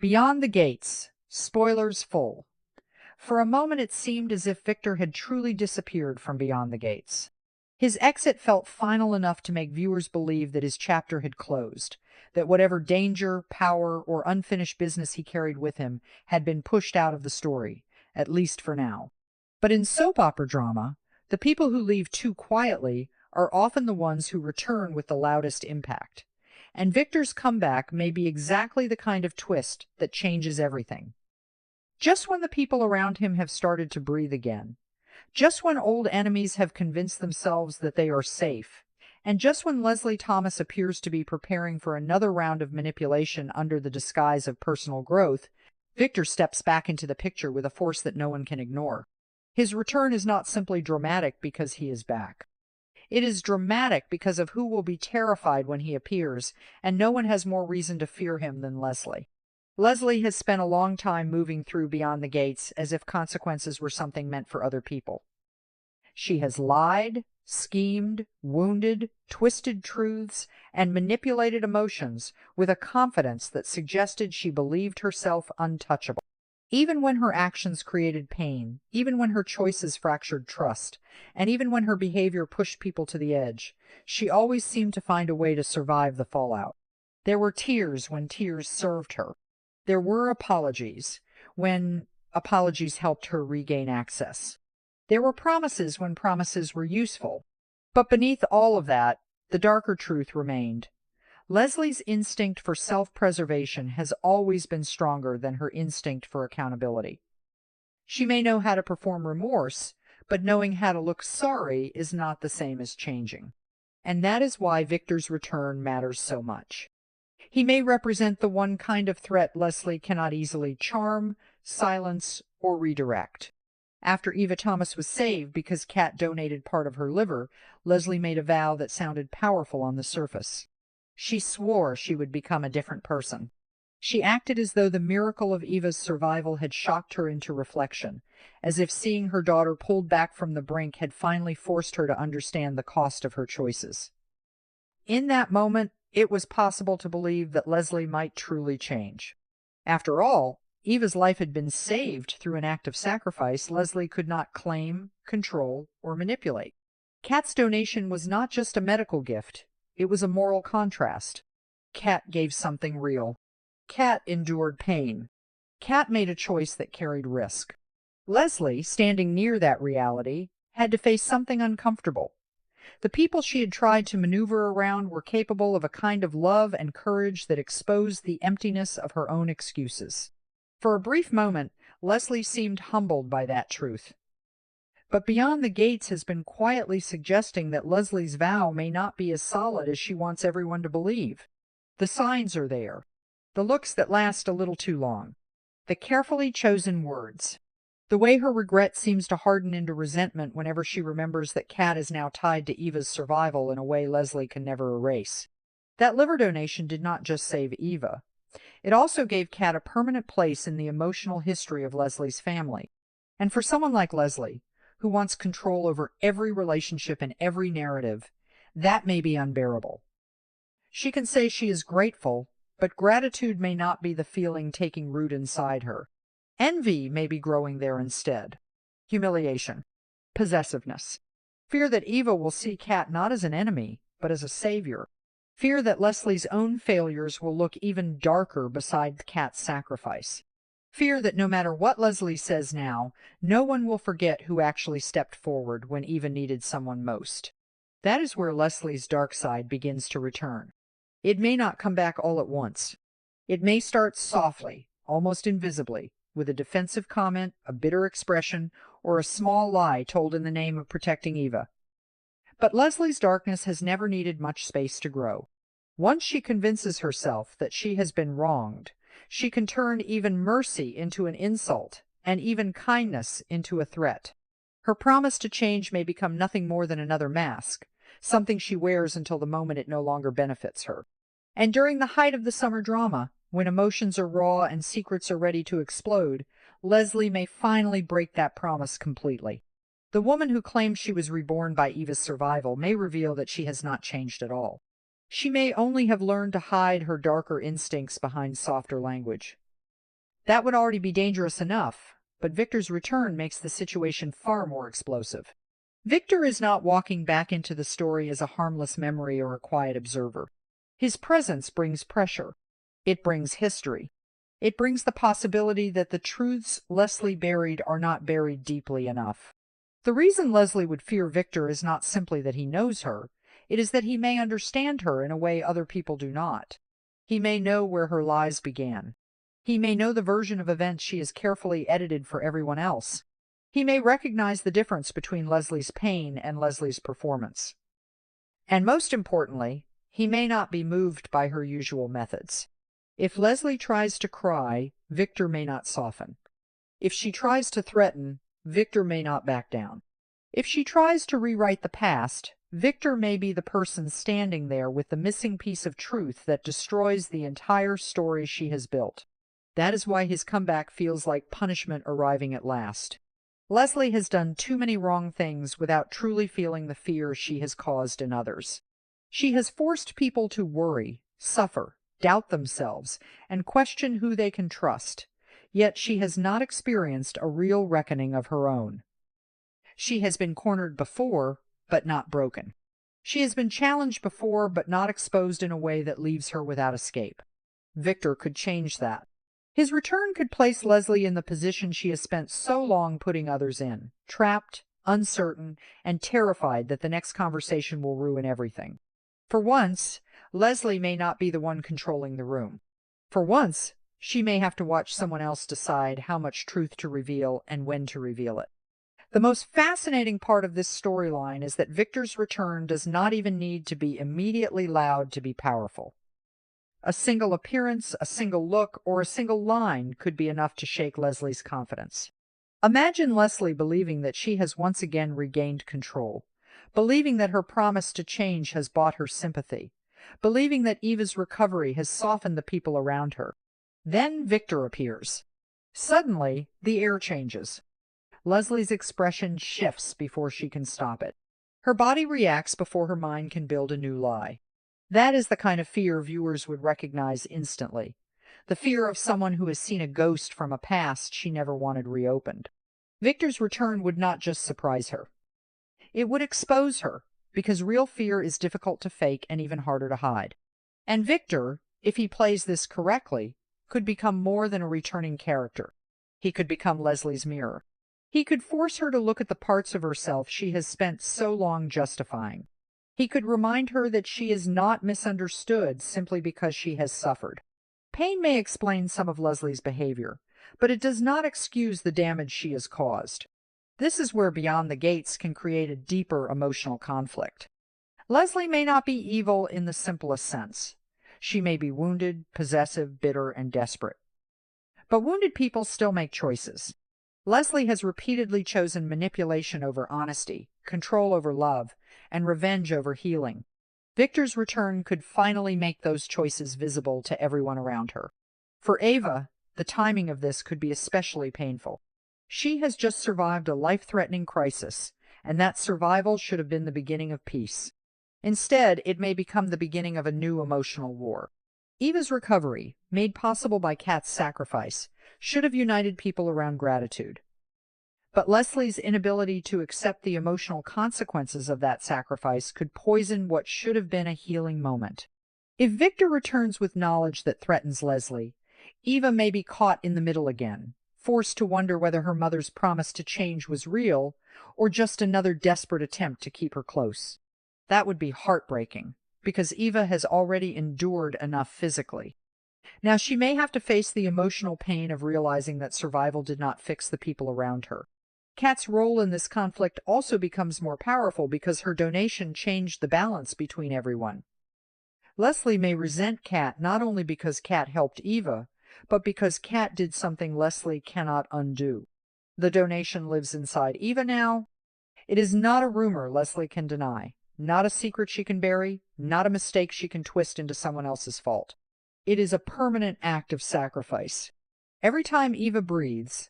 Beyond the gates. Spoilers full. For a moment it seemed as if Victor had truly disappeared from beyond the gates. His exit felt final enough to make viewers believe that his chapter had closed, that whatever danger, power, or unfinished business he carried with him had been pushed out of the story, at least for now. But in soap opera drama, the people who leave too quietly are often the ones who return with the loudest impact. And Victor's comeback may be exactly the kind of twist that changes everything. Just when the people around him have started to breathe again, just when old enemies have convinced themselves that they are safe, and just when Leslie Thomas appears to be preparing for another round of manipulation under the disguise of personal growth, Victor steps back into the picture with a force that no one can ignore. His return is not simply dramatic because he is back. It is dramatic because of who will be terrified when he appears, and no one has more reason to fear him than Leslie. Leslie has spent a long time moving through beyond the gates as if consequences were something meant for other people. She has lied, schemed, wounded, twisted truths, and manipulated emotions with a confidence that suggested she believed herself untouchable. Even when her actions created pain, even when her choices fractured trust, and even when her behavior pushed people to the edge, she always seemed to find a way to survive the fallout. There were tears when tears served her. There were apologies when apologies helped her regain access. There were promises when promises were useful. But beneath all of that, the darker truth remained. Leslie's instinct for self-preservation has always been stronger than her instinct for accountability. She may know how to perform remorse, but knowing how to look sorry is not the same as changing. And that is why Victor's return matters so much. He may represent the one kind of threat Leslie cannot easily charm, silence, or redirect. After Eva Thomas was saved because Kat donated part of her liver, Leslie made a vow that sounded powerful on the surface. She swore she would become a different person. She acted as though the miracle of Eva's survival had shocked her into reflection, as if seeing her daughter pulled back from the brink had finally forced her to understand the cost of her choices. In that moment, it was possible to believe that Leslie might truly change. After all, Eva's life had been saved through an act of sacrifice Leslie could not claim, control, or manipulate. Kat's donation was not just a medical gift. It was a moral contrast. Kat gave something real. Kat endured pain. Kat made a choice that carried risk. Leslie, standing near that reality, had to face something uncomfortable. The people she had tried to maneuver around were capable of a kind of love and courage that exposed the emptiness of her own excuses. For a brief moment, Leslie seemed humbled by that truth. But Beyond the Gates has been quietly suggesting that Leslie's vow may not be as solid as she wants everyone to believe. The signs are there. The looks that last a little too long. The carefully chosen words. The way her regret seems to harden into resentment whenever she remembers that Kat is now tied to Eva's survival in a way Leslie can never erase. That liver donation did not just save Eva. It also gave Kat a permanent place in the emotional history of Leslie's family. And for someone like Leslie, who wants control over every relationship and every narrative, that may be unbearable. She can say she is grateful, but gratitude may not be the feeling taking root inside her. Envy may be growing there instead. Humiliation. Possessiveness. Fear that Eva will see Kat not as an enemy, but as a savior. Fear that Leslie's own failures will look even darker beside Kat's sacrifice. Fear that no matter what Leslie says now, no one will forget who actually stepped forward when Eva needed someone most. That is where Leslie's dark side begins to return. It may not come back all at once. It may start softly, almost invisibly, with a defensive comment, a bitter expression, or a small lie told in the name of protecting Eva. But Leslie's darkness has never needed much space to grow. Once she convinces herself that she has been wronged, she can turn even mercy into an insult, and even kindness into a threat. Her promise to change may become nothing more than another mask, something she wears until the moment it no longer benefits her. And during the height of the summer drama, when emotions are raw and secrets are ready to explode, Leslie may finally break that promise completely. The woman who claims she was reborn by Eva's survival may reveal that she has not changed at all. She may only have learned to hide her darker instincts behind softer language. That would already be dangerous enough, but Victor's return makes the situation far more explosive. Victor is not walking back into the story as a harmless memory or a quiet observer. His presence brings pressure. It brings history. It brings the possibility that the truths Leslie buried are not buried deeply enough. The reason Leslie would fear Victor is not simply that he knows her, it is that he may understand her in a way other people do not. He may know where her lies began. He may know the version of events she has carefully edited for everyone else. He may recognize the difference between Leslie's pain and Leslie's performance. And most importantly, he may not be moved by her usual methods. If Leslie tries to cry, Victor may not soften. If she tries to threaten, Victor may not back down. If she tries to rewrite the past, Victor may be the person standing there with the missing piece of truth that destroys the entire story she has built. That is why his comeback feels like punishment arriving at last. Leslie has done too many wrong things without truly feeling the fear she has caused in others. She has forced people to worry, suffer, doubt themselves, and question who they can trust. Yet she has not experienced a real reckoning of her own. She has been cornered before, but not broken. She has been challenged before, but not exposed in a way that leaves her without escape. Victor could change that. His return could place Leslie in the position she has spent so long putting others in, trapped, uncertain, and terrified that the next conversation will ruin everything. For once, Leslie may not be the one controlling the room. For once, she may have to watch someone else decide how much truth to reveal and when to reveal it. The most fascinating part of this storyline is that Victor's return does not even need to be immediately loud to be powerful. A single appearance, a single look, or a single line could be enough to shake Leslie's confidence. Imagine Leslie believing that she has once again regained control, believing that her promise to change has bought her sympathy, believing that Eva's recovery has softened the people around her. Then Victor appears. Suddenly, the air changes. Leslie's expression shifts before she can stop it. Her body reacts before her mind can build a new lie. That is the kind of fear viewers would recognize instantly. The fear of someone who has seen a ghost from a past she never wanted reopened. Victor's return would not just surprise her. It would expose her, because real fear is difficult to fake and even harder to hide. And Victor, if he plays this correctly, could become more than a returning character. He could become Leslie's mirror. He could force her to look at the parts of herself she has spent so long justifying. He could remind her that she is not misunderstood simply because she has suffered. Pain may explain some of Leslie's behavior, but it does not excuse the damage she has caused. This is where Beyond the Gates can create a deeper emotional conflict. Leslie may not be evil in the simplest sense. She may be wounded, possessive, bitter, and desperate. But wounded people still make choices. Leslie has repeatedly chosen manipulation over honesty, control over love, and revenge over healing. Victor's return could finally make those choices visible to everyone around her. For Ava, the timing of this could be especially painful. She has just survived a life-threatening crisis, and that survival should have been the beginning of peace. Instead, it may become the beginning of a new emotional war. Eva's recovery, made possible by Kat's sacrifice, should have united people around gratitude. But Leslie's inability to accept the emotional consequences of that sacrifice could poison what should have been a healing moment. If Victor returns with knowledge that threatens Leslie, Eva may be caught in the middle again, forced to wonder whether her mother's promise to change was real or just another desperate attempt to keep her close. That would be heartbreaking, because Eva has already endured enough physically. Now she may have to face the emotional pain of realizing that survival did not fix the people around her. Kat's role in this conflict also becomes more powerful because her donation changed the balance between everyone. Leslie may resent Kat not only because Kat helped Eva, but because Kat did something Leslie cannot undo. The donation lives inside Eva now. It is not a rumor Leslie can deny, not a secret she can bury, not a mistake she can twist into someone else's fault. It is a permanent act of sacrifice. Every time Eva breathes,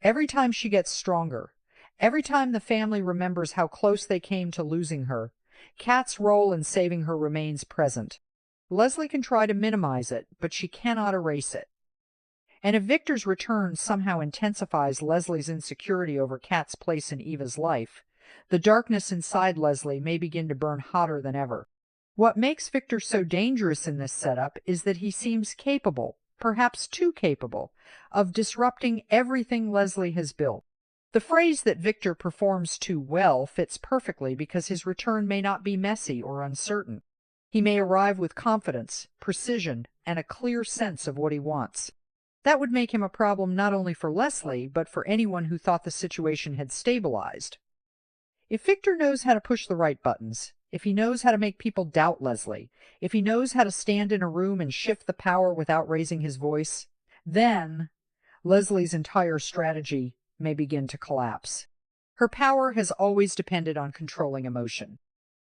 every time she gets stronger, every time the family remembers how close they came to losing her, Kat's role in saving her remains present. Leslie can try to minimize it, but she cannot erase it. And if Victor's return somehow intensifies Leslie's insecurity over Kat's place in Eva's life, the darkness inside Leslie may begin to burn hotter than ever. What makes Victor so dangerous in this setup is that he seems capable, perhaps too capable, of disrupting everything Leslie has built. The phrase that Victor performs too well fits perfectly because his return may not be messy or uncertain. He may arrive with confidence, precision, and a clear sense of what he wants. That would make him a problem not only for Leslie, but for anyone who thought the situation had stabilized. If Victor knows how to push the right buttons, if he knows how to make people doubt Leslie, if he knows how to stand in a room and shift the power without raising his voice, then Leslie's entire strategy may begin to collapse. Her power has always depended on controlling emotion.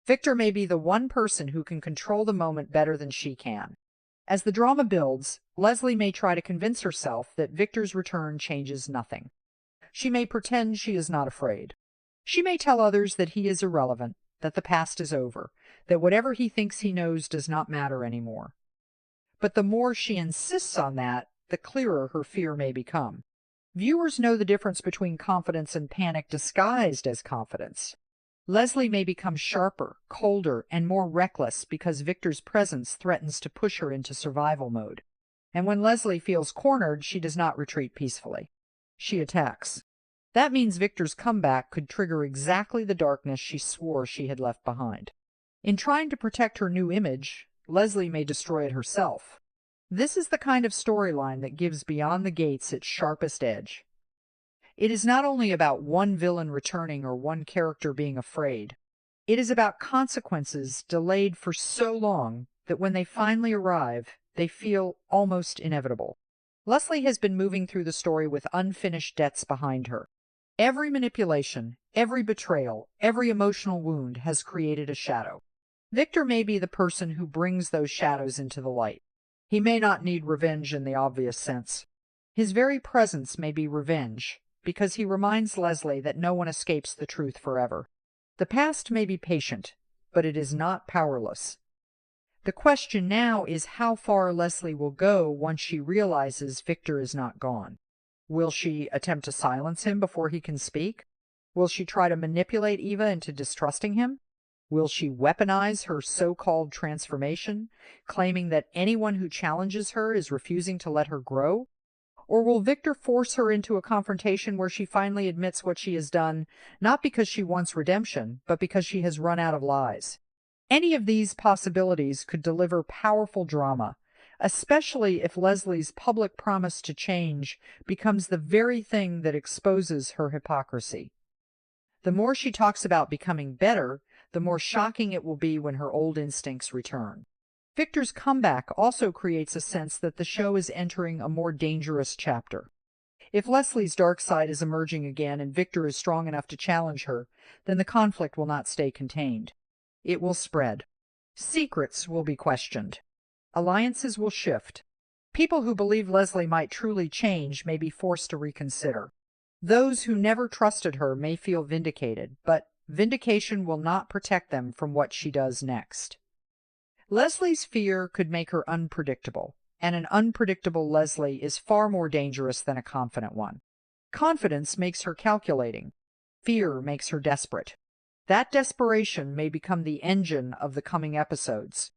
Victor may be the one person who can control the moment better than she can. As the drama builds, Leslie may try to convince herself that Victor's return changes nothing. She may pretend she is not afraid. She may tell others that he is irrelevant, that the past is over, that whatever he thinks he knows does not matter anymore. But the more she insists on that, the clearer her fear may become. Viewers know the difference between confidence and panic disguised as confidence. Leslie may become sharper, colder, and more reckless because Victor's presence threatens to push her into survival mode. And when Leslie feels cornered, she does not retreat peacefully. She attacks. That means Victor's comeback could trigger exactly the darkness she swore she had left behind. In trying to protect her new image, Leslie may destroy it herself. This is the kind of storyline that gives Beyond the Gates its sharpest edge. It is not only about one villain returning or one character being afraid. It is about consequences delayed for so long that when they finally arrive, they feel almost inevitable. Leslie has been moving through the story with unfinished debts behind her. Every manipulation, every betrayal, every emotional wound has created a shadow. Victor may be the person who brings those shadows into the light. He may not need revenge in the obvious sense. His very presence may be revenge, because he reminds Leslie that no one escapes the truth forever. The past may be patient, but it is not powerless. The question now is how far Leslie will go once she realizes Victor is not gone. Will she attempt to silence him before he can speak? Will she try to manipulate Eva into distrusting him? Will she weaponize her so-called transformation, claiming that anyone who challenges her is refusing to let her grow? Or will Victor force her into a confrontation where she finally admits what she has done, not because she wants redemption, but because she has run out of lies? Any of these possibilities could deliver powerful drama, especially if Leslie's public promise to change becomes the very thing that exposes her hypocrisy. The more she talks about becoming better, the more shocking it will be when her old instincts return. Victor's comeback also creates a sense that the show is entering a more dangerous chapter. If Leslie's dark side is emerging again and Victor is strong enough to challenge her, then the conflict will not stay contained. It will spread. Secrets will be questioned. Alliances will shift. People who believe Leslie might truly change may be forced to reconsider. Those who never trusted her may feel vindicated, but vindication will not protect them from what she does next. Leslie's fear could make her unpredictable, and an unpredictable Leslie is far more dangerous than a confident one. Confidence makes her calculating. Fear makes her desperate. That desperation may become the engine of the coming episodes.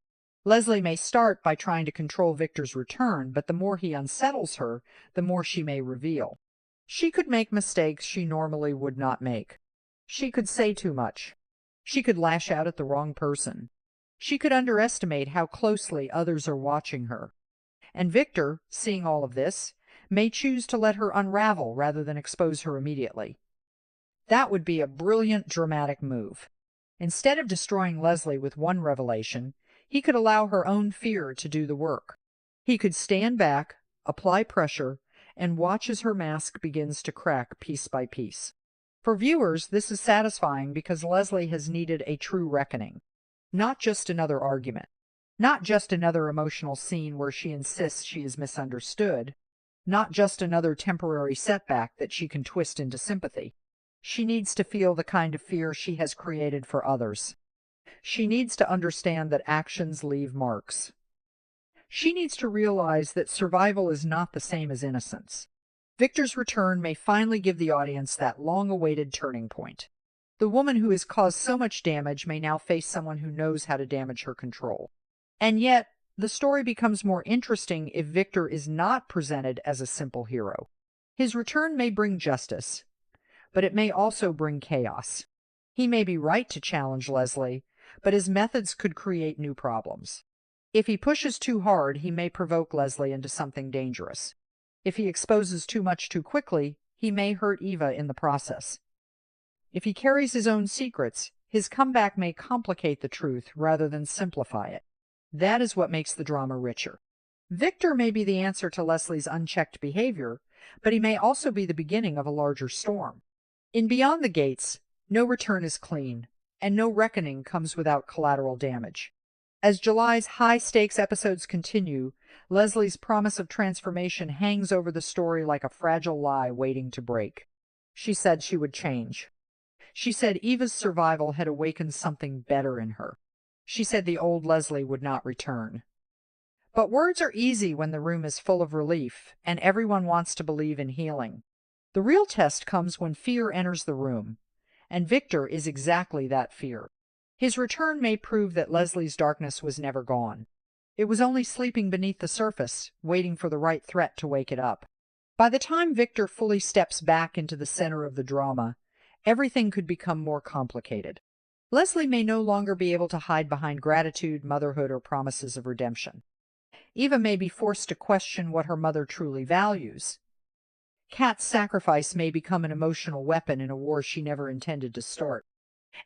Leslie may start by trying to control Victor's return, but the more he unsettles her, the more she may reveal. She could make mistakes she normally would not make. She could say too much. She could lash out at the wrong person. She could underestimate how closely others are watching her. And Victor, seeing all of this, may choose to let her unravel rather than expose her immediately. That would be a brilliant dramatic move. Instead of destroying Leslie with one revelation, he could allow her own fear to do the work. He could stand back, apply pressure, and watch as her mask begins to crack piece by piece. For viewers, this is satisfying because Leslie has needed a true reckoning. Not just another argument. Not just another emotional scene where she insists she is misunderstood. Not just another temporary setback that she can twist into sympathy. She needs to feel the kind of fear she has created for others. She needs to understand that actions leave marks. She needs to realize that survival is not the same as innocence. Victor's return may finally give the audience that long-awaited turning point. The woman who has caused so much damage may now face someone who knows how to damage her control. And yet, the story becomes more interesting if Victor is not presented as a simple hero. His return may bring justice, but it may also bring chaos. He may be right to challenge Leslie, but his methods could create new problems. If he pushes too hard, he may provoke Leslie into something dangerous. If he exposes too much too quickly, he may hurt Eva in the process. If he carries his own secrets, his comeback may complicate the truth rather than simplify it. That is what makes the drama richer. Victor may be the answer to Leslie's unchecked behavior, but he may also be the beginning of a larger storm. In Beyond the Gates, no return is clean, and no reckoning comes without collateral damage. As July's high-stakes episodes continue, Leslie's promise of transformation hangs over the story like a fragile lie waiting to break. She said she would change. She said Eva's survival had awakened something better in her. She said the old Leslie would not return. But words are easy when the room is full of relief, and everyone wants to believe in healing. The real test comes when fear enters the room, and Victor is exactly that fear. His return may prove that Leslie's darkness was never gone. It was only sleeping beneath the surface, waiting for the right threat to wake it up. By the time Victor fully steps back into the center of the drama, everything could become more complicated. Leslie may no longer be able to hide behind gratitude, motherhood, or promises of redemption. Eva may be forced to question what her mother truly values. Kat's sacrifice may become an emotional weapon in a war she never intended to start.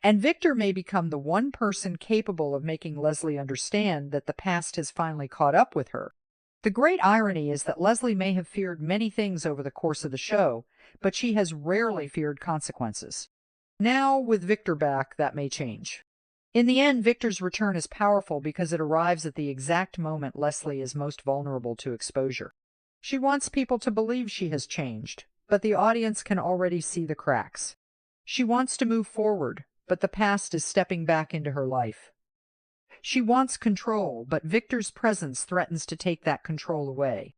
And Victor may become the one person capable of making Leslie understand that the past has finally caught up with her. The great irony is that Leslie may have feared many things over the course of the show, but she has rarely feared consequences. Now, with Victor back, that may change. In the end, Victor's return is powerful because it arrives at the exact moment Leslie is most vulnerable to exposure. She wants people to believe she has changed, but the audience can already see the cracks. She wants to move forward, but the past is stepping back into her life. She wants control, but Victor's presence threatens to take that control away.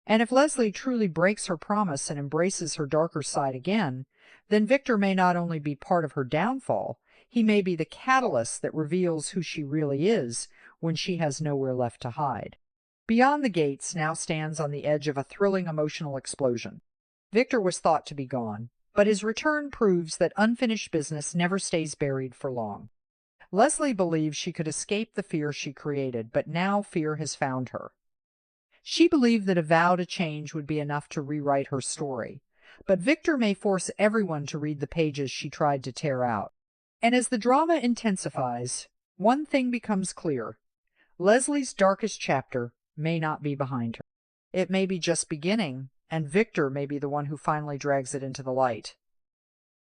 And if Leslie truly breaks her promise and embraces her darker side again, then Victor may not only be part of her downfall, he may be the catalyst that reveals who she really is when she has nowhere left to hide. Beyond the Gates now stands on the edge of a thrilling emotional explosion. Victor was thought to be gone, but his return proves that unfinished business never stays buried for long. Leslie believed she could escape the fear she created, but now fear has found her. She believed that a vow to change would be enough to rewrite her story, but Victor may force everyone to read the pages she tried to tear out. And as the drama intensifies, one thing becomes clear. Leslie's darkest chapter may not be behind her. It may be just beginning, and Victor may be the one who finally drags it into the light.